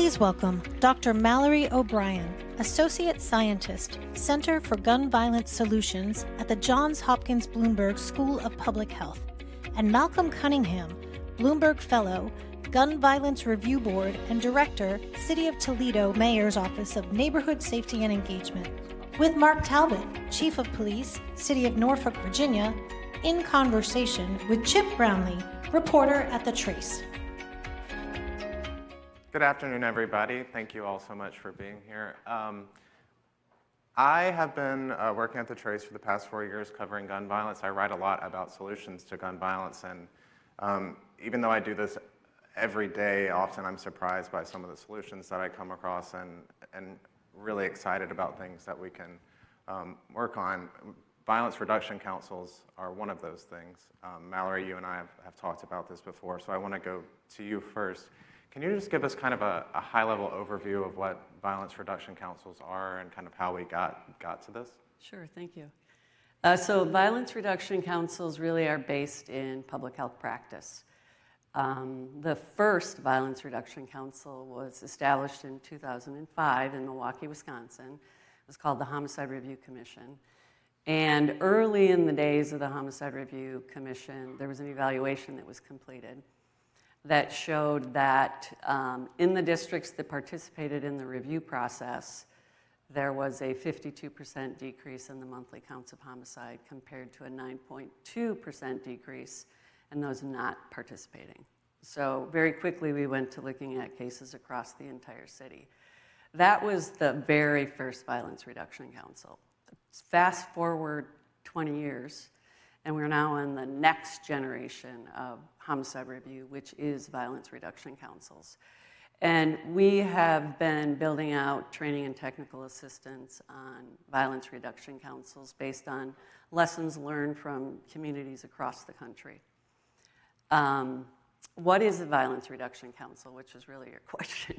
Please welcome Dr. Mallory O'Brien, Associate Scientist, Center for Gun Violence Solutions at the Johns Hopkins Bloomberg School of Public Health, and Malcom Cunningham, Bloomberg Fellow, Gun Violence Review Board and Director, City of Toledo Mayor's Office of Neighborhood Safety and Engagement, with Mark Talbot, Chief of Police, City of Norfolk, Virginia, in conversation with Chip Brownlee, reporter at The Trace. Good afternoon, everybody. Thank you all so much for being here. I have been working at The Trace for the past 4 years covering gun violence. I write a lot about solutions to gun violence, and even though I do this every day, often I'm surprised by some of the solutions that I come across and really excited about things that we can work on. Violence reduction councils are one of those things. Mallory, you and I have talked about this before, so I want to go to you first. Can you just give us kind of a high-level overview of what violence reduction councils are and kind of how we got to this? Sure, thank you. So violence reduction councils really are based in public health practice. The first violence reduction council was established in 2005 in Milwaukee, Wisconsin. It was called the Homicide Review Commission. And early in the days of the Homicide Review Commission, there was an evaluation that was completed that showed that in the districts that participated in the review process, there was a 52% decrease in the monthly counts of homicide compared to a 9.2% decrease in those not participating. So very quickly we went to looking at cases across the entire city. That was the very first Violence Reduction Council. Fast forward 20 years, and we're now in the next generation of homicide review, which is violence reduction councils. And we have been building out training and technical assistance on violence reduction councils based on lessons learned from communities across the country. What is a violence reduction council, which is really your question?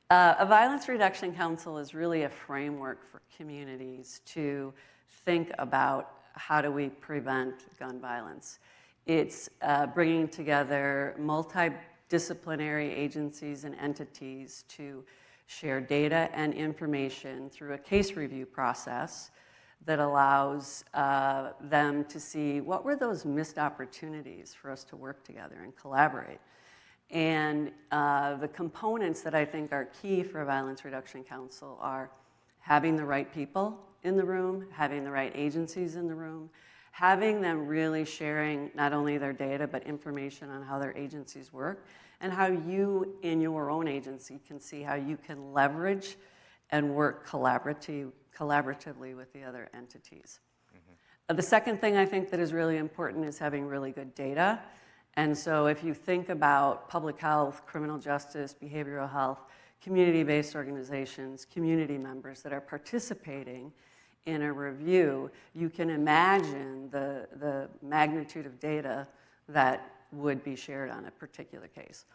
A violence reduction council is really a framework for communities to think about how do we prevent gun violence. It's bringing together multidisciplinary agencies and entities to share data and information through a case review process that allows them to see what were those missed opportunities for us to work together and collaborate. And the components that I think are key for a Violence Reduction Council are having the right people in the room, having the right agencies in the room, having them really sharing not only their data, but information on how their agencies work, and how you in your own agency can see how you can leverage and work collaboratively with the other entities. Mm-hmm. The second thing I think that is really important is having really good data. And so if you think about public health, criminal justice, behavioral health, community-based organizations, community members that are participating in a review, you can imagine the magnitude of data that would be shared on a particular case.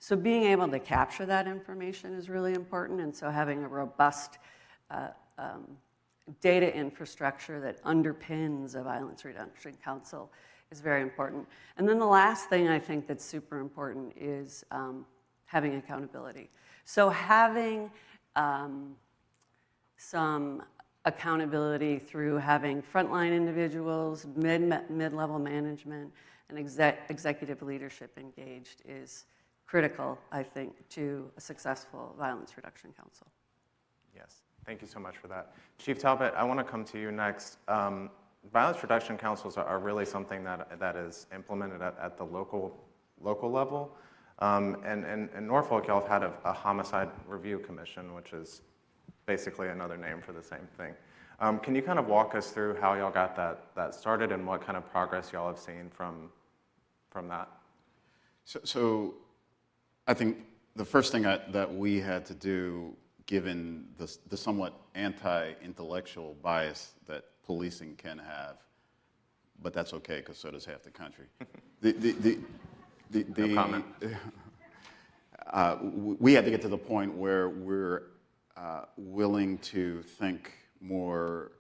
So being able to capture that information is really important, and so having a robust data infrastructure that underpins a violence reduction council is very important. And then the last thing I think that's super important is having accountability. So having some accountability through having frontline individuals, mid-level management, and executive leadership engaged is critical, I think, to a successful Violence Reduction Council. Yes, thank you so much for that. Chief Talbot, I want to come to you next. Violence reduction councils are really something that is implemented at the local level. And in Norfolk, y'all have had a homicide review commission, which is basically another name for the same thing. Can you kind of walk us through how y'all got that started and what kind of progress y'all have seen from that? So I think the first thing that we had to do, given the somewhat anti-intellectual bias that policing can have, but that's okay because so does half the country. No comment. We had to get to the point where we're willing to think more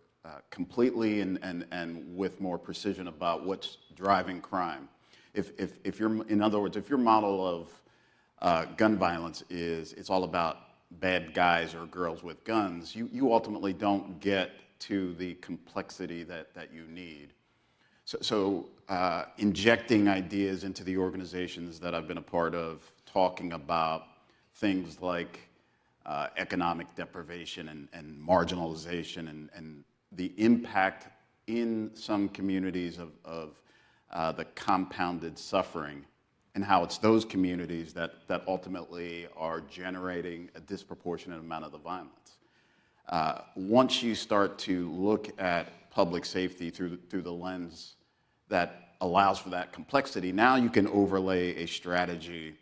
completely and with more precision about what's driving crime. If you're, in other words, if your model gun violence is it's all about bad guys or girls with guns, you ultimately don't get to the complexity that you need. So injecting ideas into the organizations that I've been a part of, talking about things like economic deprivation and marginalization and the impact in some communities of the compounded suffering, and how it's those communities that ultimately are generating a disproportionate amount of the violence. Once you start to look at public safety through the lens that allows for that complexity, now you can overlay a strategy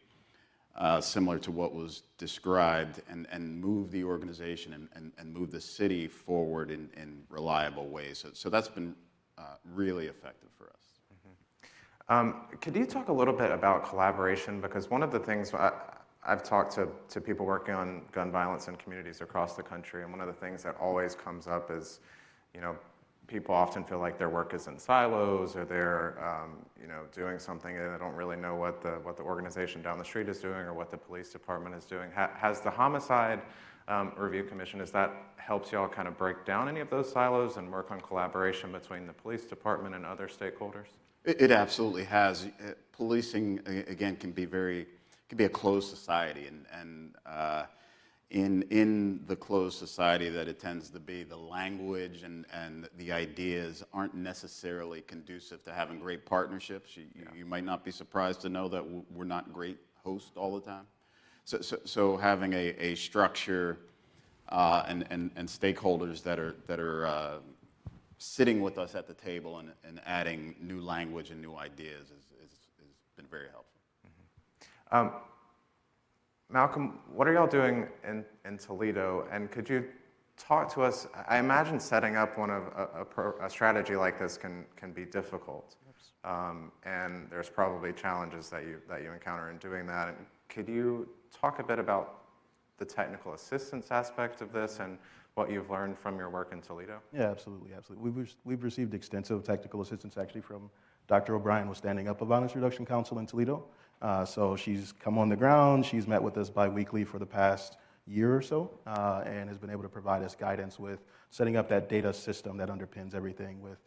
similar to what was described and move the organization and move the city forward in reliable ways. So that's been really effective for us. Could you talk a little bit about collaboration? Because one of the things I've talked to people working on gun violence in communities across the country, and one of the things that always comes up is, people often feel like their work is in silos, or they're, doing something and they don't really know what the organization down the street is doing or what the police department is doing. Has the Homicide Review Commission, that helps y'all kind of break down any of those silos and work on collaboration between the police department and other stakeholders? It absolutely has. Policing, again, can be a closed society, and in the closed society that it tends to be, the language and the ideas aren't necessarily conducive to having great partnerships. You might not be surprised to know that we're not great hosts all the time. So having a structure and stakeholders that are sitting with us at the table and adding new language and new ideas has been very helpful. Malcolm, what are y'all doing in Toledo? And could you talk to us? I imagine setting up a strategy like this can be difficult, and there's probably challenges that you encounter in doing that. And could you talk a bit about the technical assistance aspect of this and what you've learned from your work in Toledo? Yeah, absolutely. We've received extensive technical assistance actually from Dr. O'Brien was standing up a Violence Reduction Council in Toledo. So she's come on the ground, she's met with us bi-weekly for the past year or so, and has been able to provide us guidance with setting up that data system that underpins everything, with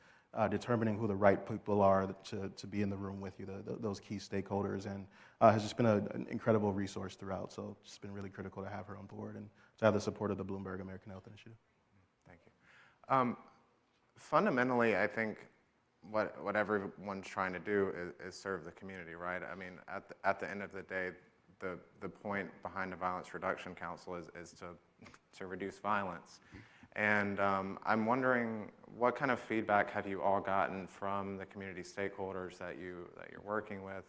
determining who the right people are to be in the room with you, those key stakeholders, and has just been an incredible resource throughout. So it's been really critical to have her on board and to have the support of the Bloomberg American Health Initiative. Thank you. Fundamentally, I think what everyone's trying to do is serve the community, right? I mean, at the end of the day, the point behind the Violence Reduction Council is to reduce violence. And I'm wondering, what kind of feedback have you all gotten from the community stakeholders that you're working with?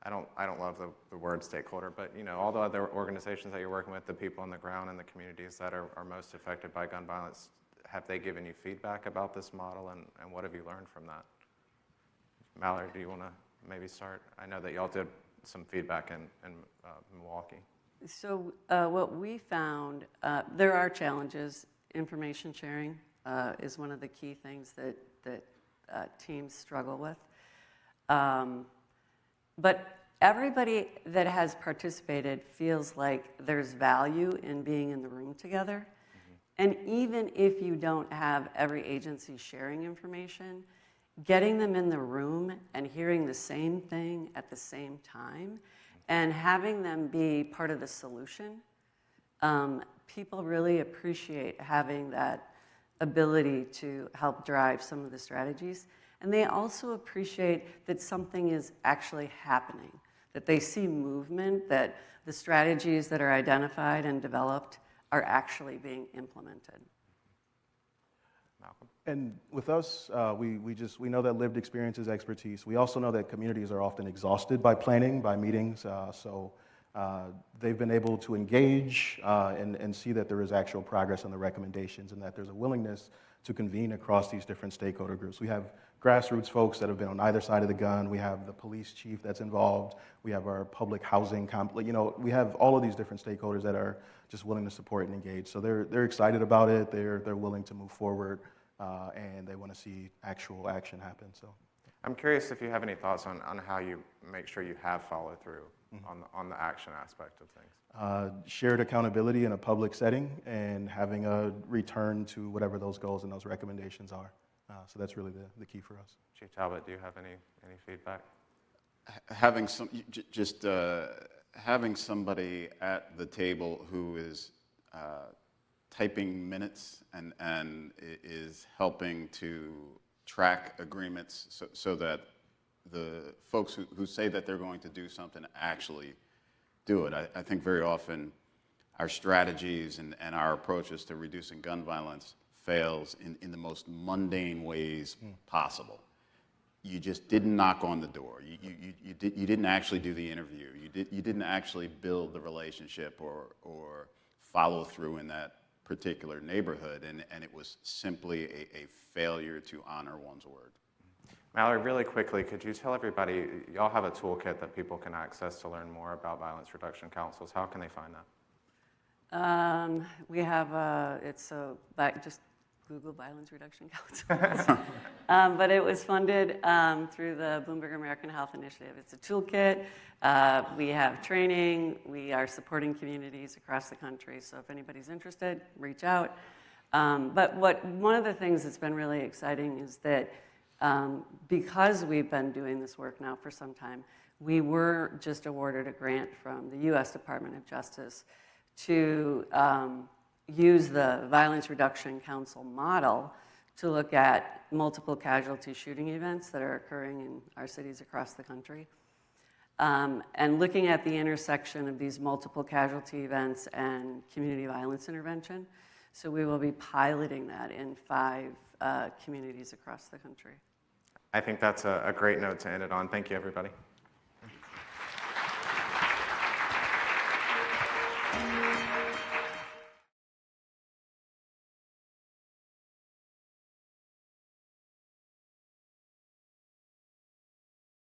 I don't love the word stakeholder, but all the other organizations that you're working with, the people on the ground in the communities that are most affected by gun violence, have they given you feedback about this model, and what have you learned from that? Mallory, do you want to maybe start? I know that y'all did some feedback in Milwaukee. So what we found, there are challenges. Information sharing is one of the key things that teams struggle with. But everybody that has participated feels like there's value in being in the room together. And even if you don't have every agency sharing information, getting them in the room and hearing the same thing at the same time and having them be part of the solution, people really appreciate having that ability to help drive some of the strategies. And they also appreciate that something is actually happening, that they see movement, that the strategies that are identified and developed are actually being implemented. Malcolm? And with us, we know that lived experience is expertise. We also know that communities are often exhausted by planning, by meetings, so they've been able to engage and see that there is actual progress on the recommendations and that there's a willingness to convene across these different stakeholder groups. We have grassroots folks that have been on either side of the gun. We have the police chief that's involved. We have our public housing we have all of these different stakeholders that are just willing to support and engage. So they're excited about it. They're willing to move forward, and they want to see actual action happen. So I'm curious if you have any thoughts on how you make sure you have follow through on the action aspect of things? Shared accountability in a public setting and having a return to whatever those goals and those recommendations are. So that's really the key for us. Chief Talbot, do you have any feedback? Having having somebody at the table who is typing minutes and is helping to track agreements so that the folks who say that they're going to do something actually do it. I think very often our strategies and our approaches to reducing gun violence fails in the most mundane ways possible. You just didn't knock on the door. You didn't actually do the interview. You didn't actually build the relationship or follow through in that particular neighborhood, and it was simply a failure to honor one's word. Mallory, really quickly, could you tell everybody, y'all have a toolkit that people can access to learn more about violence reduction councils. How can they find that? We have, just Google Violence Reduction Councils. But it was funded through the Bloomberg American Health Initiative. It's a toolkit. We have training. We are supporting communities across the country. So if anybody's interested, reach out. But one of the things that's been really exciting is that because we've been doing this work now for some time, we were just awarded a grant from the U.S. Department of Justice to use the Violence Reduction Council model to look at multiple casualty shooting events that are occurring in our cities across the country. And looking at the intersection of these multiple casualty events and community violence intervention. So we will be piloting that in 5 communities across the country. I think that's a great note to end it on. Thank you, everybody.